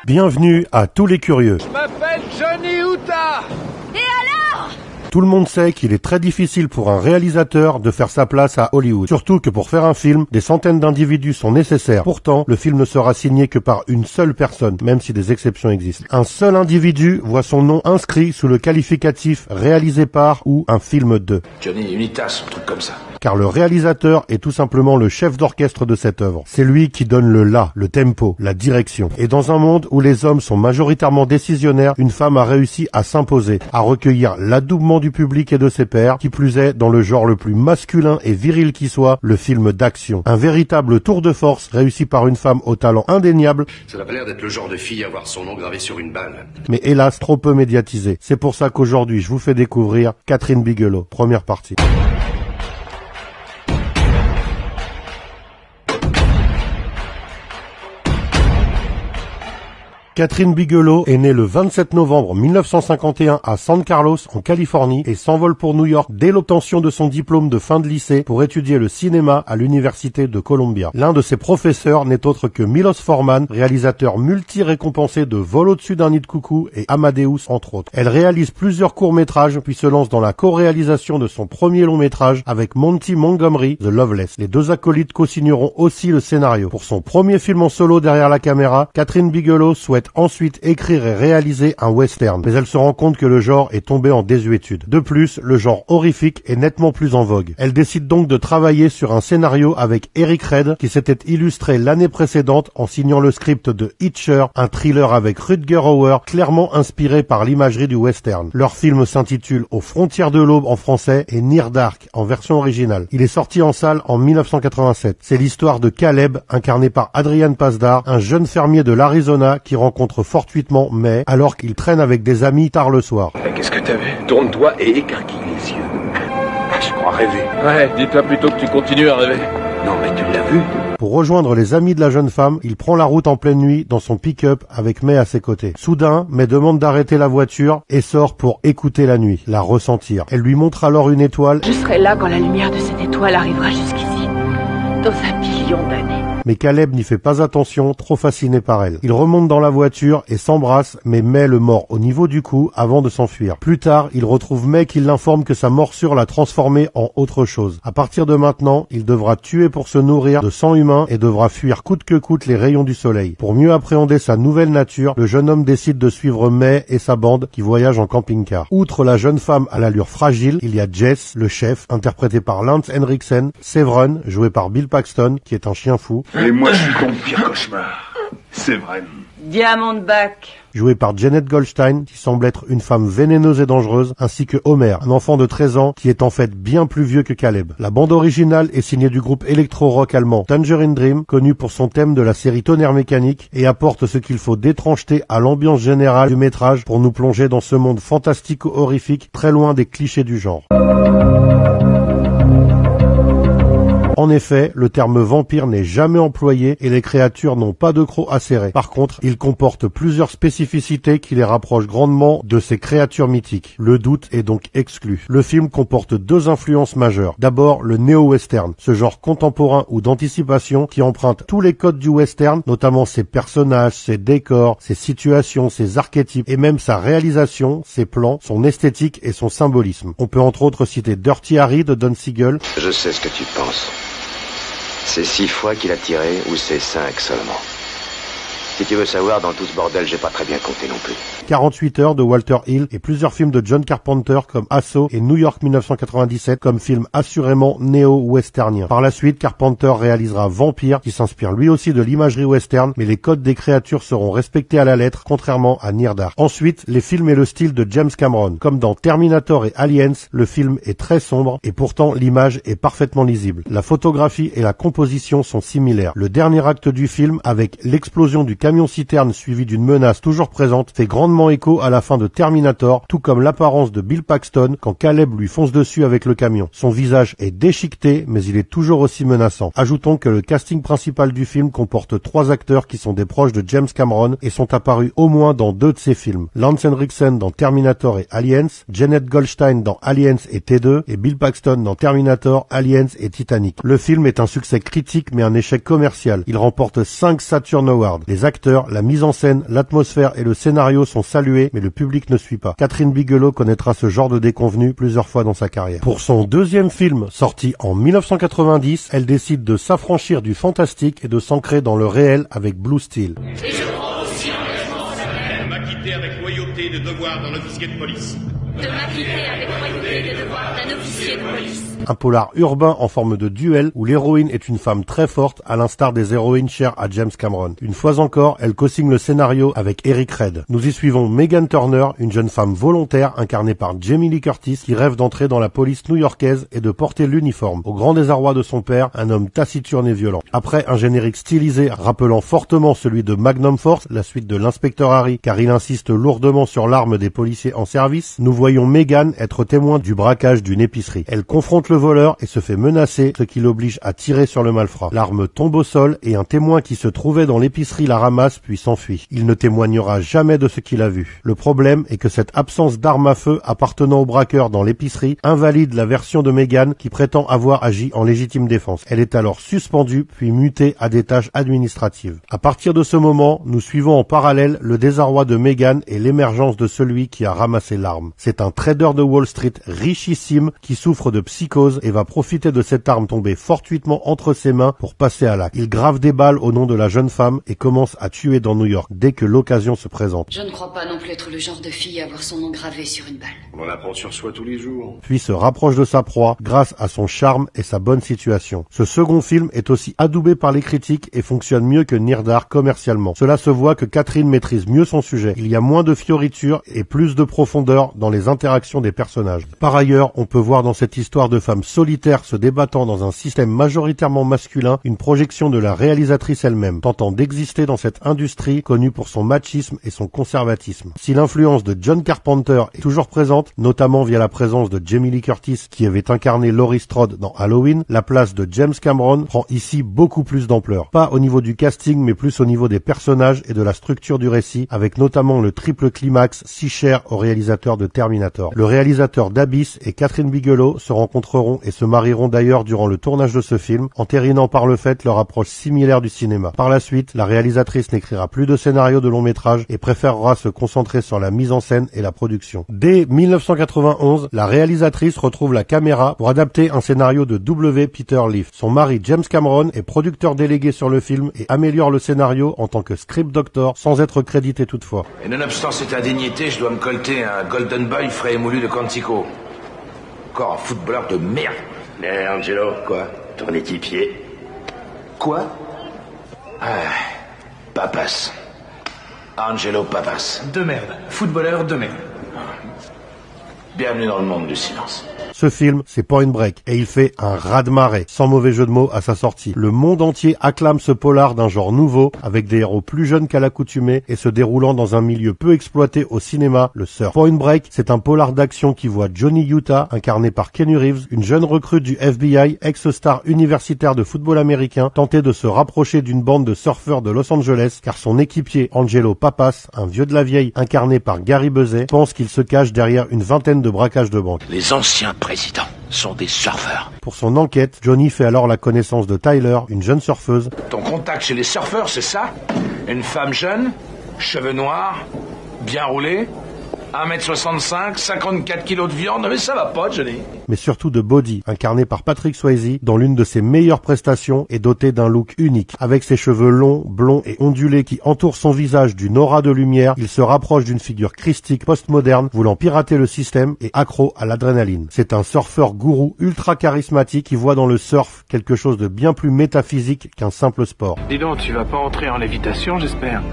Bienvenue à tous les curieux. Je m'appelle Johnny Utah. Et alors ? Tout le monde sait qu'il est très difficile pour un réalisateur de faire sa place à Hollywood. Surtout que pour faire un film, des centaines d'individus sont nécessaires. Pourtant, le film ne sera signé que par une seule personne, même si des exceptions existent. Un seul individu voit son nom inscrit sous le qualificatif réalisé par ou un film de. Johnny Unitas, un truc comme ça. Car le réalisateur est tout simplement le chef d'orchestre de cette œuvre. C'est lui qui donne le tempo, la direction. Et dans un monde où les hommes sont majoritairement décisionnaires, une femme a réussi à s'imposer, à recueillir l'adoubement du public et de ses pairs, qui plus est dans le genre le plus masculin et viril qui soit, le film d'action. Un véritable tour de force réussi par une femme au talent indéniable. Ça n'a pas l'air d'être le genre de fille à avoir son nom gravé sur une balle. Mais hélas trop peu médiatisé. C'est pour ça qu'aujourd'hui je vous fais découvrir Kathryn Bigelow. Première partie. Kathryn Bigelow est née le 27 novembre 1951 à San Carlos, en Californie, et s'envole pour New York dès l'obtention de son diplôme de fin de lycée pour étudier le cinéma à l'université de Columbia. L'un de ses professeurs n'est autre que Milos Forman, réalisateur multi-récompensé de Vol au-dessus d'un nid de coucou et Amadeus entre autres. Elle réalise plusieurs courts-métrages puis se lance dans la co-réalisation de son premier long-métrage avec Monty Montgomery, The Loveless. Les deux acolytes co-signeront aussi le scénario. Pour son premier film en solo derrière la caméra, Kathryn Bigelow souhaite ensuite écrire et réaliser un western, mais elle se rend compte que le genre est tombé en désuétude. De plus, le genre horrifique est nettement plus en vogue. Elle décide donc de travailler sur un scénario avec Eric Red, qui s'était illustré l'année précédente en signant le script de Hitcher, un thriller avec Rutger Hauer, clairement inspiré par l'imagerie du western. Leur film s'intitule Aux frontières de l'aube en français et Near Dark en version originale. Il est sorti en salle en 1987. C'est l'histoire de Caleb, incarné par Adrian Pasdar, un jeune fermier de l'Arizona qui rencontre fortuitement May alors qu'il traîne avec des amis tard le soir. Qu'est-ce que t'as vu? Tourne-toi et écarquille les yeux. Je crois rêver. Ouais, dis-toi plutôt que tu continues à rêver. Non, mais tu l'as vu? Pour rejoindre les amis de la jeune femme, il prend la route en pleine nuit dans son pick-up avec May à ses côtés. Soudain, May demande d'arrêter la voiture et sort pour écouter la nuit, la ressentir. Elle lui montre alors une étoile. Je serai là quand la lumière de cette étoile arrivera jusqu'ici, dans 1 billion d'années. Mais Caleb n'y fait pas attention, trop fasciné par elle. Ils remontent dans la voiture et s'embrassent, mais May le mord au niveau du cou avant de s'enfuir. Plus tard, il retrouve May qui l'informe que sa morsure l'a transformé en autre chose. À partir de maintenant, il devra tuer pour se nourrir de sang humain et devra fuir coûte que coûte les rayons du soleil. Pour mieux appréhender sa nouvelle nature, le jeune homme décide de suivre May et sa bande qui voyagent en camping-car. Outre la jeune femme à l'allure fragile, il y a Jess, le chef, interprété par Lance Henriksen, Severin, joué par Bill Paxton, qui est un chien fou, Et moi, je suis ton pire cauchemar. C'est vrai. Diamondback. joué par Janet Goldstein, qui semble être une femme vénéneuse et dangereuse, ainsi que Homer, un enfant de 13 ans qui est en fait bien plus vieux que Caleb. La bande originale est signée du groupe électro-rock allemand Tangerine Dream, connu pour son thème de la série Tonnerre mécanique, et apporte ce qu'il faut d'étrangeté à l'ambiance générale du métrage pour nous plonger dans ce monde fantastico-horrifique, très loin des clichés du genre. En effet, le terme vampire n'est jamais employé et les créatures n'ont pas de crocs acérés. Par contre, il comporte plusieurs spécificités qui les rapprochent grandement de ces créatures mythiques. Le doute est donc exclu. Le film comporte deux influences majeures. D'abord, le néo-western, ce genre contemporain ou d'anticipation qui emprunte tous les codes du western, notamment ses personnages, ses décors, ses situations, ses archétypes et même sa réalisation, ses plans, son esthétique et son symbolisme. On peut entre autres citer Dirty Harry de Don Siegel. Je sais ce que tu penses. C'est 6 fois qu'il a tiré ou c'est 5 seulement? Si tu veux savoir, dans tout ce bordel, j'ai pas très bien compté non plus. 48 heures de Walter Hill et plusieurs films de John Carpenter comme Assaut et New York 1997 comme film assurément néo-westernien. Par la suite, Carpenter réalisera Vampire qui s'inspire lui aussi de l'imagerie western, mais les codes des créatures seront respectés à la lettre, contrairement à Near Dark. Ensuite, les films et le style de James Cameron. Comme dans Terminator et Aliens, le film est très sombre et pourtant l'image est parfaitement lisible. La photographie et la composition sont similaires. Le dernier acte du film, avec l'explosion du camion-citerne suivi d'une menace toujours présente, fait grandement écho à la fin de Terminator, tout comme l'apparence de Bill Paxton quand Caleb lui fonce dessus avec le camion. Son visage est déchiqueté, mais il est toujours aussi menaçant. Ajoutons que le casting principal du film comporte 3 acteurs qui sont des proches de James Cameron et sont apparus au moins dans 2 de ses films. Lance Henriksen dans Terminator et Aliens, Janet Goldstein dans Aliens et T2, et Bill Paxton dans Terminator, Aliens et Titanic. Le film est un succès critique mais un échec commercial. Il remporte 5 Saturn Awards. Les acteurs, la mise en scène, l'atmosphère et le scénario sont salués, mais le public ne suit pas. Catherine Bigelow connaîtra ce genre de déconvenue plusieurs fois dans sa carrière. Pour son deuxième film, sorti en 1990, elle décide de s'affranchir du fantastique et de s'ancrer dans le réel avec Blue Steel. Et je prends aussi engagement de m'acquitter avec loyauté de devoir d'un officier de police. De m'acquitter avec loyauté de devoir d'un officier de police. Un polar urbain en forme de duel où l'héroïne est une femme très forte à l'instar des héroïnes chères à James Cameron. Une fois encore, elle co-signe le scénario avec Eric Red. Nous y suivons Megan Turner, une jeune femme volontaire incarnée par Jamie Lee Curtis qui rêve d'entrer dans la police new-yorkaise et de porter l'uniforme. Au grand désarroi de son père, un homme taciturne et violent. Après un générique stylisé rappelant fortement celui de Magnum Force, la suite de l'inspecteur Harry, car il insiste lourdement sur l'arme des policiers en service, nous voyons Megan être témoin du braquage d'une épicerie. Elle confronte le voleur et se fait menacer, ce qui l'oblige à tirer sur le malfrat. L'arme tombe au sol et un témoin qui se trouvait dans l'épicerie la ramasse puis s'enfuit. Il ne témoignera jamais de ce qu'il a vu. Le problème est que cette absence d'arme à feu appartenant au braqueur dans l'épicerie invalide la version de Megan qui prétend avoir agi en légitime défense. Elle est alors suspendue puis mutée à des tâches administratives. À partir de ce moment, nous suivons en parallèle le désarroi de Megan et l'émergence de celui qui a ramassé l'arme. C'est un trader de Wall Street richissime qui souffre de psychose et va profiter de cette arme tombée fortuitement entre ses mains pour passer à l'acte. Il grave des balles au nom de la jeune femme et commence à tuer dans New York dès que l'occasion se présente. Je ne crois pas non plus être le genre de fille à avoir son nom gravé sur une balle. On apprend sur soi tous les jours. Puis se rapproche de sa proie grâce à son charme et sa bonne situation. Ce second film est aussi adoubé par les critiques et fonctionne mieux que Near Dark commercialement. Cela se voit que Catherine maîtrise mieux son sujet. Il y a moins de fioritures et plus de profondeur dans les interactions des personnages. Par ailleurs, on peut voir dans cette histoire de femmes solitaires se débattant dans un système majoritairement masculin une projection de la réalisatrice elle-même, tentant d'exister dans cette industrie connue pour son machisme et son conservatisme. Si l'influence de John Carpenter est toujours présente, notamment via la présence de Jamie Lee Curtis qui avait incarné Laurie Strode dans Halloween, la place de James Cameron prend ici beaucoup plus d'ampleur. Pas au niveau du casting, mais plus au niveau des personnages et de la structure du récit, avec notamment le triple climax si cher au réalisateur de Terminator. Le réalisateur d'Abyss et Catherine Bigelow se rencontreront et se marieront d'ailleurs durant le tournage de ce film, entérinant par le fait leur approche similaire du cinéma. Par la suite, la réalisatrice n'écrira plus de scénario de long métrage et préférera se concentrer sur la mise en scène et la production. Dès 1991, la réalisatrice retrouve la caméra pour adapter un scénario de W. Peter Leaf. Son mari James Cameron est producteur délégué sur le film et améliore le scénario en tant que script doctor sans être crédité toutefois. Et nonobstant cette indignité, je dois me colter un Golden Boy frais et moulu de Quantico. Encore un footballeur de merde. Mais Angelo, quoi? Ton équipier? Quoi? Papas. Angelo Papas. De merde. Footballeur de merde. Bienvenue dans le monde du silence. Ce film, c'est Point Break, et il fait un raz-de-marée, sans mauvais jeu de mots à sa sortie. Le monde entier acclame ce polar d'un genre nouveau, avec des héros plus jeunes qu'à l'accoutumée, et se déroulant dans un milieu peu exploité au cinéma, le surf. Point Break, c'est un polar d'action qui voit Johnny Utah, incarné par Keanu Reeves, une jeune recrue du FBI, ex-star universitaire de football américain, tenter de se rapprocher d'une bande de surfeurs de Los Angeles, car son équipier, Angelo Papas, un vieux de la vieille, incarné par Gary Busey, pense qu'il se cache derrière une vingtaine de braquages de banque. Les anciens présidents sont des surfeurs. Pour son enquête, Johnny fait alors la connaissance de Tyler, une jeune surfeuse. Ton contact chez les surfeurs, c'est ça? Une femme jeune, cheveux noirs, bien roulée, 1m65, 54 kilos de viande, mais ça va pas, Johnny. Mais surtout de Body, incarné par Patrick Swayze, dans l'une de ses meilleures prestations et doté d'un look unique. Avec ses cheveux longs, blonds et ondulés qui entourent son visage d'une aura de lumière, il se rapproche d'une figure christique postmoderne, voulant pirater le système et accro à l'adrénaline. C'est un surfeur gourou ultra charismatique qui voit dans le surf quelque chose de bien plus métaphysique qu'un simple sport. Dis donc, tu vas pas entrer en lévitation, j'espère.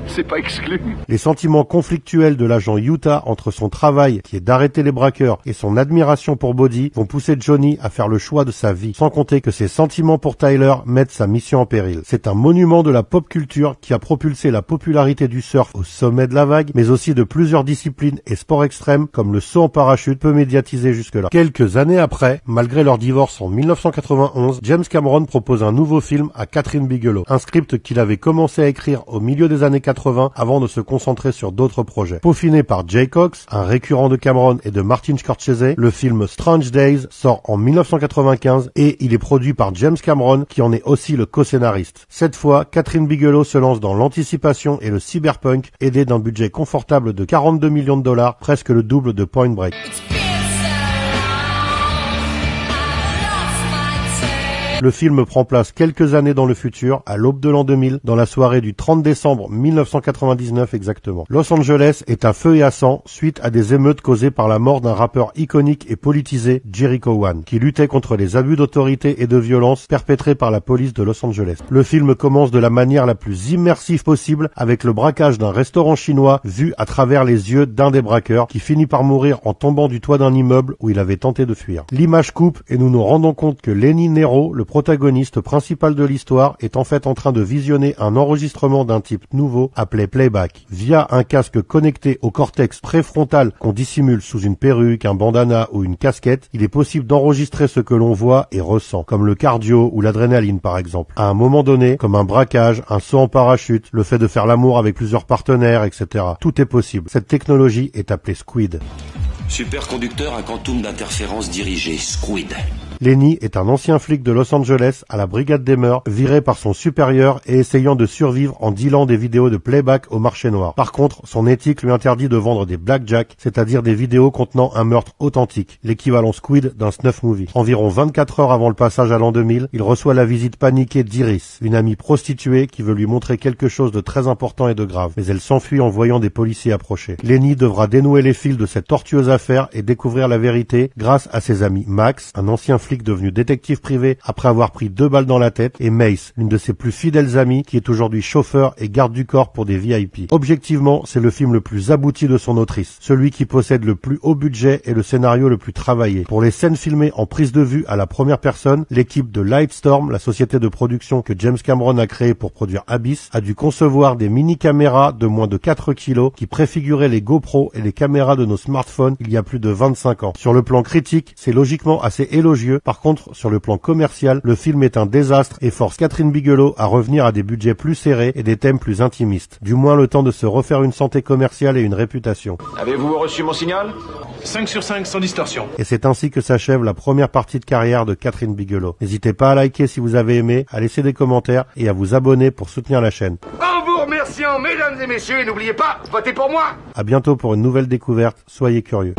C'est pas exclu. Les sentiments conflictuels de l'agent Utah entre son travail, qui est d'arrêter les braqueurs, et son admiration pour Body vont pousser Johnny à faire le choix de sa vie, sans compter que ses sentiments pour Tyler mettent sa mission en péril. C'est un monument de la pop culture qui a propulsé la popularité du surf au sommet de la vague, mais aussi de plusieurs disciplines et sports extrêmes comme le saut en parachute, peu médiatisé jusque-là. Quelques années après, malgré leur divorce en 1991, James Cameron propose un nouveau film à Catherine Bigelow, un script qu'il avait commencé à écrire au milieu milieu des années 80 avant de se concentrer sur d'autres projets. Peaufiné par Jay Cox, un récurrent de Cameron et de Martin Scorsese, le film Strange Days sort en 1995 et il est produit par James Cameron qui en est aussi le co-scénariste. Cette fois, Kathryn Bigelow se lance dans l'anticipation et le cyberpunk, aidée d'un budget confortable de 42 millions de dollars, presque le double de Point Break. Le film prend place quelques années dans le futur, à l'aube de l'an 2000, dans la soirée du 30 décembre 1999 exactement. Los Angeles est à feu et à sang suite à des émeutes causées par la mort d'un rappeur iconique et politisé, Jericho One, qui luttait contre les abus d'autorité et de violence perpétrés par la police de Los Angeles. Le film commence de la manière la plus immersive possible avec le braquage d'un restaurant chinois vu à travers les yeux d'un des braqueurs qui finit par mourir en tombant du toit d'un immeuble où il avait tenté de fuir. L'image coupe et nous nous rendons compte que Lenny Nero, le protagoniste principal de l'histoire, est en fait en train de visionner un enregistrement d'un type nouveau appelé playback. Via un casque connecté au cortex préfrontal qu'on dissimule sous une perruque, un bandana ou une casquette, il est possible d'enregistrer ce que l'on voit et ressent, comme le cardio ou l'adrénaline par exemple. À un moment donné, comme un braquage, un saut en parachute, le fait de faire l'amour avec plusieurs partenaires, etc. Tout est possible. Cette technologie est appelée Squid. Superconducteur à quantum d'interférence dirigé, Squid. Lenny est un ancien flic de Los Angeles à la brigade des mœurs, viré par son supérieur et essayant de survivre en dealant des vidéos de playback au marché noir. Par contre, son éthique lui interdit de vendre des blackjack, c'est-à-dire des vidéos contenant un meurtre authentique, l'équivalent Squid d'un snuff movie. Environ 24 heures avant le passage à l'an 2000, il reçoit la visite paniquée d'Iris, une amie prostituée qui veut lui montrer quelque chose de très important et de grave, mais elle s'enfuit en voyant des policiers approcher. Lenny devra dénouer les fils de cette tortueuse affaire et découvrir la vérité grâce à ses amis Max, un ancien flic devenu détective privé après avoir pris 2 balles dans la tête, et Mace, l'une de ses plus fidèles amies qui est aujourd'hui chauffeur et garde du corps pour des VIP. Objectivement, c'est le film le plus abouti de son autrice, celui qui possède le plus haut budget et le scénario le plus travaillé. Pour les scènes filmées en prise de vue à la première personne, l'équipe de Lightstorm, la société de production que James Cameron a créée pour produire Abyss, a dû concevoir des mini-caméras de moins de 4 kilos qui préfiguraient les GoPro et les caméras de nos smartphones il y a plus de 25 ans. Sur le plan critique, c'est logiquement assez élogieux. Par contre, sur le plan commercial, le film est un désastre et force Kathryn Bigelow à revenir à des budgets plus serrés et des thèmes plus intimistes. Du moins le temps de se refaire une santé commerciale et une réputation. Avez-vous reçu mon signal ? 5 sur 5 sans distorsion. Et c'est ainsi que s'achève la première partie de carrière de Kathryn Bigelow. N'hésitez pas à liker si vous avez aimé, à laisser des commentaires et à vous abonner pour soutenir la chaîne. En vous remerciant, mesdames et messieurs, et n'oubliez pas, votez pour moi. À bientôt pour une nouvelle découverte, soyez curieux.